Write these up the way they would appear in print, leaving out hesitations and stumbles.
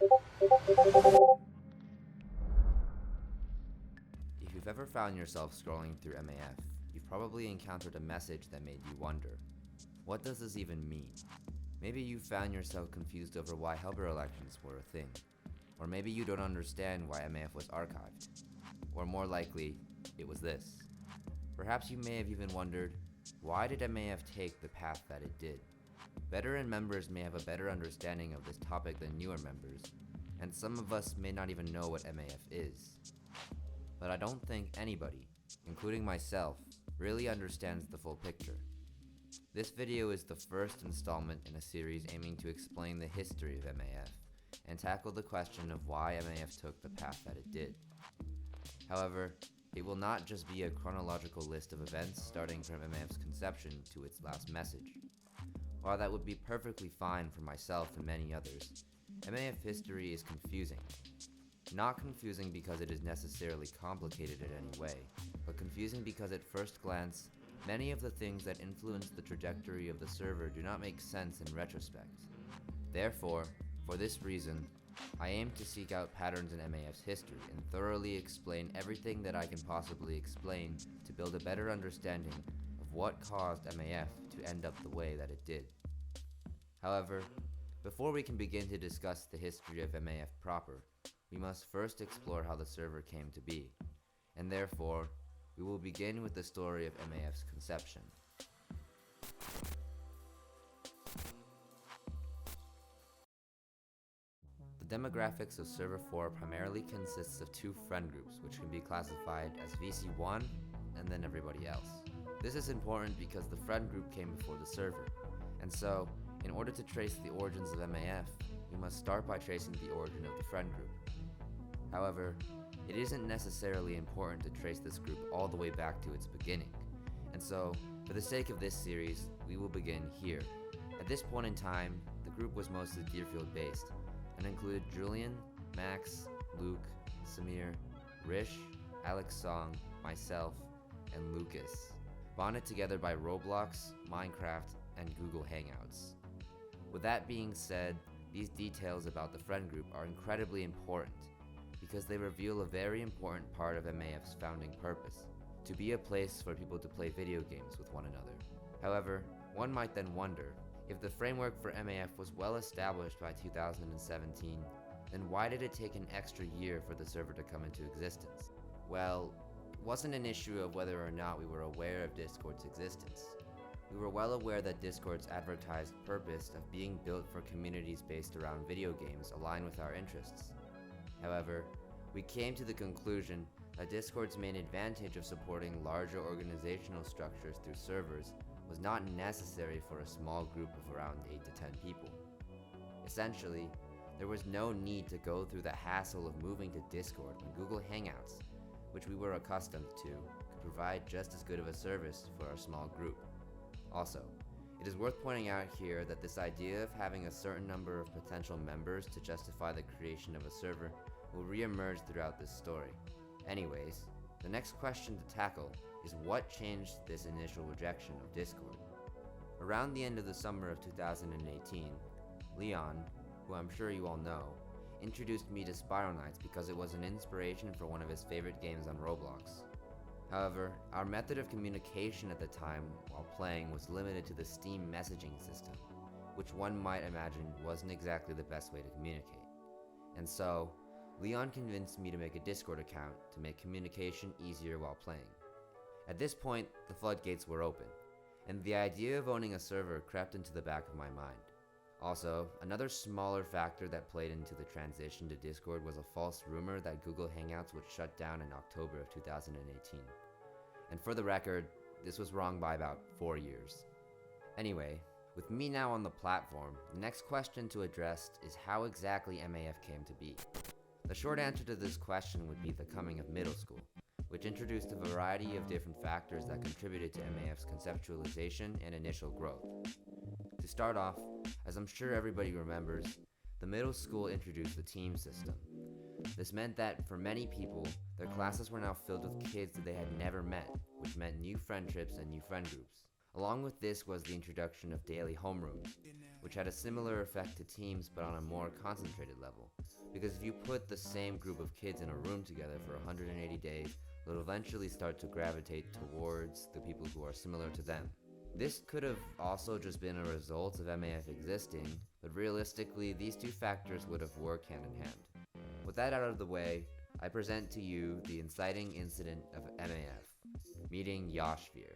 If you've ever found yourself scrolling through MAF, you've probably encountered a message that made you wonder, what does this even mean? Maybe you found yourself confused over why helper elections were a thing. Or maybe you don't understand why MAF was archived. Or more likely, it was this. Perhaps you may have even wondered, why did MAF take the path that it did? Veteran members may have a better understanding of this topic than newer members, and some of us may not even know what MAF is. But I don't think anybody, including myself, really understands the full picture. This video is the first installment in a series aiming to explain the history of MAF and tackle the question of why MAF took the path that it did. However, it will not just be a chronological list of events starting from MAF's conception to its last message. While that would be perfectly fine for myself and many others, MAF history is confusing. Not confusing because it is necessarily complicated in any way, but confusing because at first glance, many of the things that influence the trajectory of the server do not make sense in retrospect. Therefore, for this reason, I aim to seek out patterns in MAF's history and thoroughly explain everything that I can possibly explain to build a better understanding of what caused MAF to end up the way that it did. However, before we can begin to discuss the history of MAF proper, we must first explore how the server came to be, and therefore, we will begin with the story of MAF's conception. The demographics of Server 4 primarily consists of two friend groups, which can be classified as VC1 and then everybody else. This is important because the friend group came before the server, and so, in order to trace the origins of MAF, we must start by tracing the origin of the friend group. However, it isn't necessarily important to trace this group all the way back to its beginning, and so, for the sake of this series, we will begin here. At this point in time, the group was mostly Deerfield based, and included Julian, Max, Luke, Samir, Rish, Alex Song, myself, and Lucas, bonded together by Roblox, Minecraft, and Google Hangouts. With that being said, these details about the friend group are incredibly important because they reveal a very important part of MAF's founding purpose, to be a place for people to play video games with one another. However, one might then wonder, if the framework for MAF was well established by 2017, then why did it take an extra year for the server to come into existence? Well, it wasn't an issue of whether or not we were aware of Discord's existence. We were well aware that Discord's advertised purpose of being built for communities based around video games aligned with our interests. However, we came to the conclusion that Discord's main advantage of supporting larger organizational structures through servers was not necessary for a small group of around 8 to 10 people. Essentially, there was no need to go through the hassle of moving to Discord when Google Hangouts, which we were accustomed to, could provide just as good of a service for our small group. Also, it is worth pointing out here that this idea of having a certain number of potential members to justify the creation of a server will re-emerge throughout this story. Anyways, the next question to tackle is what changed this initial rejection of Discord. Around the end of the summer of 2018, Leon, who I'm sure you all know, introduced me to Spiral Knights because it was an inspiration for one of his favorite games on Roblox. However, our method of communication at the time while playing was limited to the Steam messaging system, which one might imagine wasn't exactly the best way to communicate. And so, Leon convinced me to make a Discord account to make communication easier while playing. At this point, the floodgates were open, and the idea of owning a server crept into the back of my mind. Also, another smaller factor that played into the transition to Discord was a false rumor that Google Hangouts would shut down in October of 2018. And for the record, this was wrong by about 4 years. Anyway, with me now on the platform, the next question to address is how exactly MAF came to be. The short answer to this question would be the coming of middle school, which introduced a variety of different factors that contributed to MAF's conceptualization and initial growth. To start off, as I'm sure everybody remembers, the middle school introduced the team system. This meant that for many people, their classes were now filled with kids that they had never met, which meant new friendships and new friend groups. Along with this was the introduction of daily homerooms, which had a similar effect to teams but on a more concentrated level. Because if you put the same group of kids in a room together for 180 days, they'll eventually start to gravitate towards the people who are similar to them. This could have also just been a result of MAF existing, but realistically, these two factors would have worked hand in hand. With that out of the way, I present to you the inciting incident of MAF, meeting Yashvir.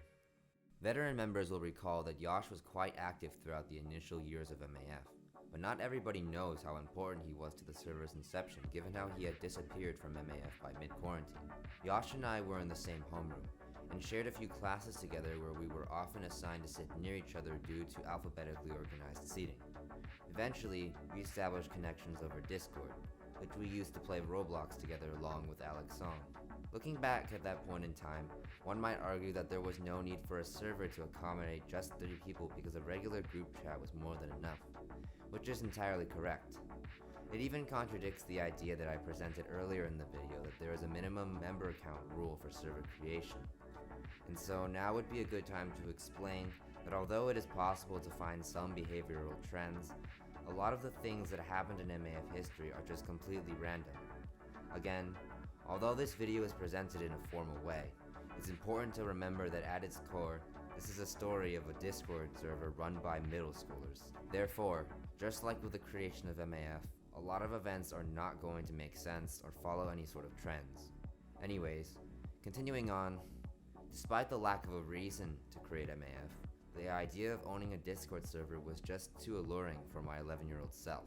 Veteran members will recall that Yash was quite active throughout the initial years of MAF, but not everybody knows how important he was to the server's inception given how he had disappeared from MAF by mid-quarantine. Yash and I were in the same homeroom, and shared a few classes together where we were often assigned to sit near each other due to alphabetically organized seating. Eventually, we established connections over Discord, which we used to play Roblox together along with Alex's song. Looking back at that point in time, one might argue that there was no need for a server to accommodate just 30 people because a regular group chat was more than enough, which is entirely correct. It even contradicts the idea that I presented earlier in the video that there is a minimum member count rule for server creation. And so now would be a good time to explain that although it is possible to find some behavioral trends, a lot of the things that happened in MAF history are just completely random. Again, although this video is presented in a formal way, it's important to remember that at its core, this is a story of a Discord server run by middle schoolers. Therefore, just like with the creation of MAF, a lot of events are not going to make sense or follow any sort of trends. Anyways, continuing on, despite the lack of a reason to create MAF, the idea of owning a Discord server was just too alluring for my 11-year-old self.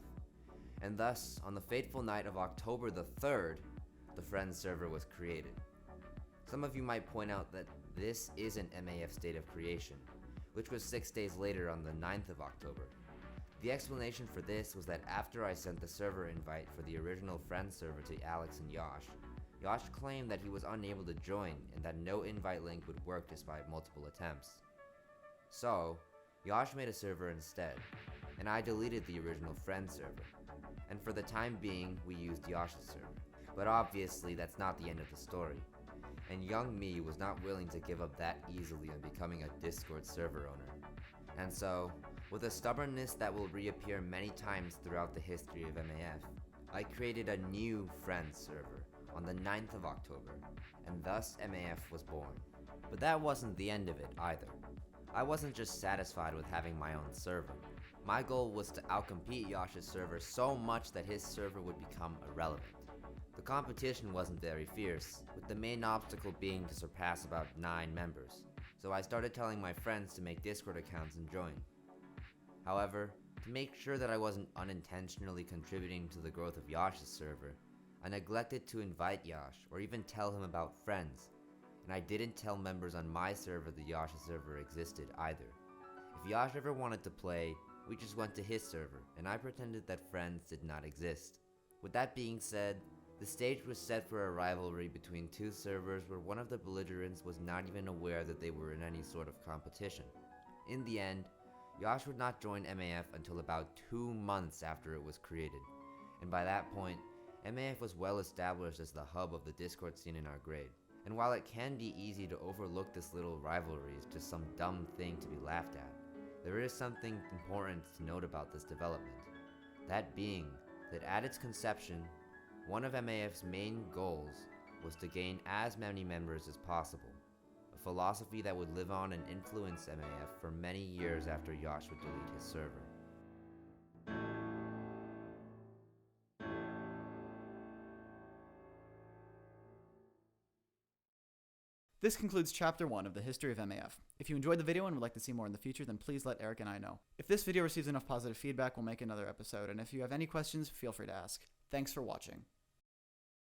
And thus, on the fateful night of October the 3rd, the Friends server was created. Some of you might point out that this isn't MAF's date of creation, which was 6 days later on the 9th of October. The explanation for this was that after I sent the server invite for the original Friends server to Alex and Yash claimed that he was unable to join and that no invite link would work despite multiple attempts. So, Yash made a server instead, and I deleted the original Friends server, and for the time being, we used Yash's server. But obviously, that's not the end of the story, and young me was not willing to give up that easily on becoming a Discord server owner. And so, with a stubbornness that will reappear many times throughout the history of MAF, I created a new Friends server on the 9th of October, and thus MAF was born. But that wasn't the end of it either. I wasn't just satisfied with having my own server. My goal was to outcompete Yash's server so much that his server would become irrelevant. The competition wasn't very fierce, with the main obstacle being to surpass about 9 members, so I started telling my friends to make Discord accounts and join. However, to make sure that I wasn't unintentionally contributing to the growth of Yash's server, I neglected to invite Yash or even tell him about Friends, and I didn't tell members on my server that Yash's server existed either. If Yash ever wanted to play, we just went to his server, and I pretended that Friends did not exist. With that being said, the stage was set for a rivalry between two servers where one of the belligerents was not even aware that they were in any sort of competition. In the end, Yash would not join MAF until about 2 months after it was created, and by that point, MAF was well established as the hub of the Discord scene in our grade. And while it can be easy to overlook this little rivalry as just some dumb thing to be laughed at, there is something important to note about this development. That being that at its conception, one of MAF's main goals was to gain as many members as possible, a philosophy that would live on and influence MAF for many years after Yash would delete his server. This concludes Chapter 1 of the History of MAF. If you enjoyed the video and would like to see more in the future, then please let Eric and I know. If this video receives enough positive feedback, we'll make another episode, and if you have any questions, feel free to ask. Thanks for watching.